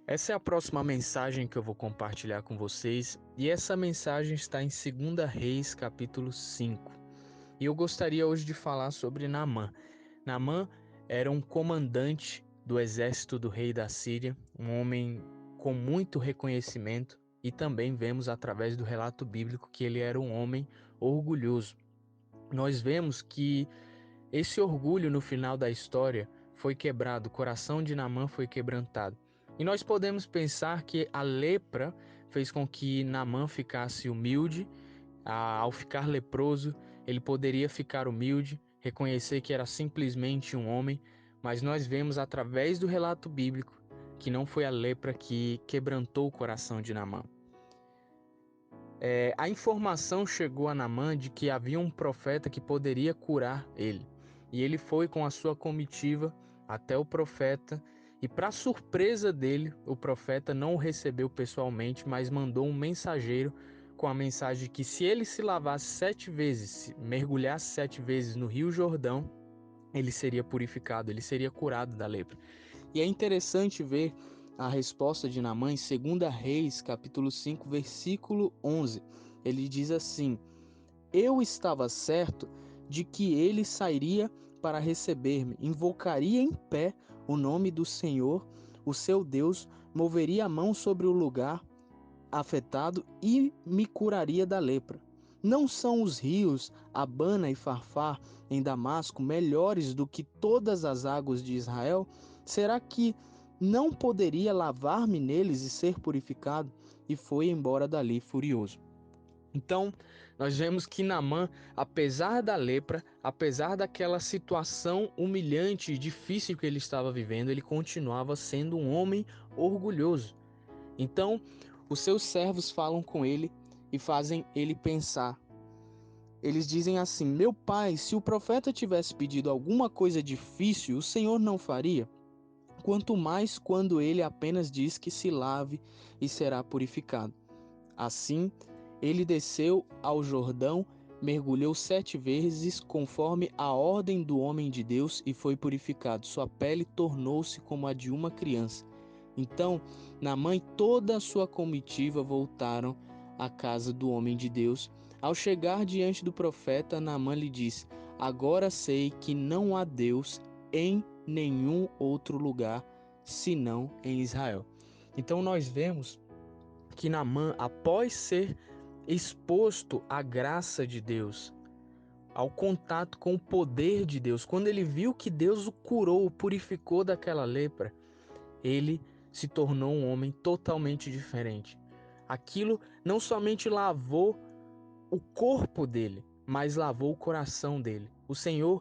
Essa é a próxima mensagem que eu vou compartilhar com vocês, e essa mensagem está em 2 Reis, capítulo 5. E eu gostaria hoje de falar sobre Naamã. Naamã era um comandante do exército do rei da Síria, um homem com muito reconhecimento, e também vemos através do relato bíblico que ele era um homem orgulhoso. Nós vemos que esse orgulho no final da história foi quebrado, o coração de Naamã foi quebrantado. E nós podemos pensar que a lepra fez com que Naamã ficasse humilde. Ao ficar leproso, ele poderia ficar humilde, reconhecer que era simplesmente um homem, mas nós vemos através do relato bíblico que não foi a lepra que quebrantou o coração de Naamã. A informação chegou a Naamã de que havia um profeta que poderia curar ele. E ele foi com a sua comitiva até o profeta, e para surpresa dele, o profeta não o recebeu pessoalmente, mas mandou um mensageiro com a mensagem de que se ele se lavasse 7 vezes, se mergulhasse 7 vezes no Rio Jordão, ele seria purificado, ele seria curado da lepra. E é interessante ver a resposta de Naamã em 2 Reis, capítulo 5, versículo 11. Ele diz assim: Eu estava certo de que ele sairia para receber-me, invocaria em pé o nome do Senhor, o seu Deus, moveria a mão sobre o lugar afetado e me curaria da lepra. Não são os rios Abana e Farfar em Damasco melhores do que todas as águas de Israel? Será que não poderia lavar-me neles e ser purificado? E foi embora dali furioso. Então, nós vemos que Naamã, apesar da lepra, apesar daquela situação humilhante e difícil que ele estava vivendo, ele continuava sendo um homem orgulhoso. Então, os seus servos falam com ele e fazem ele pensar. Eles dizem assim: Meu pai, se o profeta tivesse pedido alguma coisa difícil, o Senhor não faria? Quanto mais quando ele apenas diz que se lave e será purificado. Assim, ele desceu ao Jordão, mergulhou 7 vezes, conforme a ordem do homem de Deus, e foi purificado. Sua pele tornou-se como a de uma criança. Então, Naamã e toda a sua comitiva voltaram à casa do homem de Deus. Ao chegar diante do profeta, Naamã lhe disse: Agora sei que não há Deus em nenhum outro lugar, senão em Israel. Então nós vemos que Naamã, após ser exposto à graça de Deus, ao contato com o poder de Deus, quando ele viu que Deus o curou, o purificou daquela lepra, ele se tornou um homem totalmente diferente. Aquilo não somente lavou o corpo dele, mas lavou o coração dele. O Senhor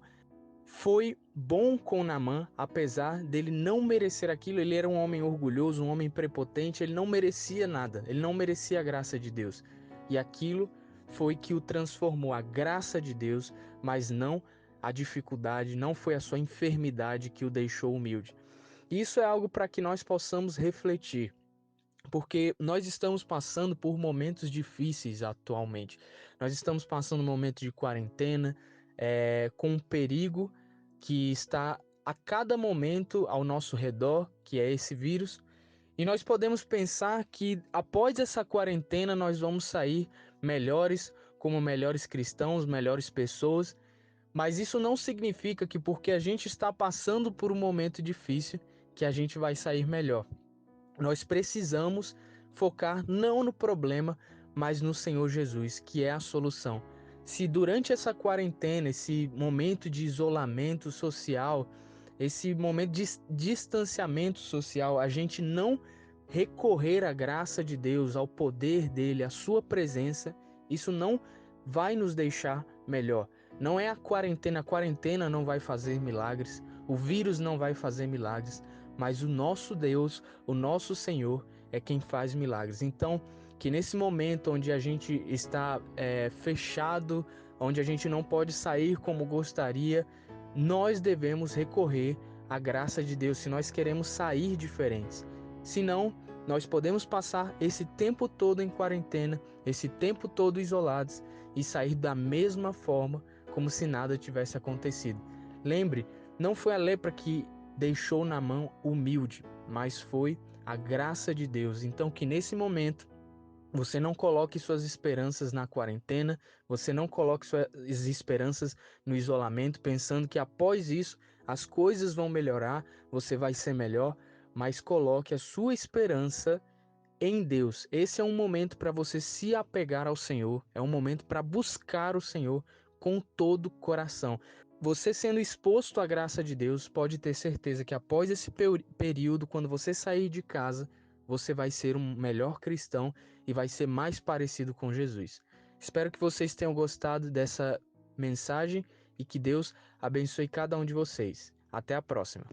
foi bom com Naamã, apesar dele não merecer aquilo. Ele era um homem orgulhoso, um homem prepotente, ele não merecia nada, ele não merecia a graça de Deus. E aquilo foi que o transformou, a graça de Deus, mas não a dificuldade, não foi a sua enfermidade que o deixou humilde. Isso é algo para que nós possamos refletir, porque nós estamos passando por momentos difíceis atualmente. Nós estamos passando um momento de quarentena, com um perigo que está a cada momento ao nosso redor, que é esse vírus. E nós podemos pensar que após essa quarentena nós vamos sair melhores, como melhores cristãos, melhores pessoas. Mas isso não significa que porque a gente está passando por um momento difícil, que a gente vai sair melhor. Nós precisamos focar não no problema, mas no Senhor Jesus, que é a solução. Se durante essa quarentena, esse momento de isolamento social, esse momento de distanciamento social, a gente não recorrer à graça de Deus, ao poder dele, à sua presença, isso não vai nos deixar melhor. Não é a quarentena não vai fazer milagres, o vírus não vai fazer milagres, mas o nosso Deus, o nosso Senhor é quem faz milagres. Então, que nesse momento onde a gente está fechado, onde a gente não pode sair como gostaria, nós devemos recorrer à graça de Deus se nós queremos sair diferentes. Senão, nós podemos passar esse tempo todo em quarentena, esse tempo todo isolados e sair da mesma forma como se nada tivesse acontecido. Lembre, não foi a lepra que deixou Naamã humilde, mas foi a graça de Deus. Então, que nesse momento você não coloque suas esperanças na quarentena, você não coloque suas esperanças no isolamento, pensando que após isso as coisas vão melhorar, você vai ser melhor, mas coloque a sua esperança em Deus. Esse é um momento para você se apegar ao Senhor, é um momento para buscar o Senhor com todo o coração. Você sendo exposto à graça de Deus, pode ter certeza que após esse período, quando você sair de casa, você vai ser um melhor cristão e vai ser mais parecido com Jesus. Espero que vocês tenham gostado dessa mensagem e que Deus abençoe cada um de vocês. Até a próxima.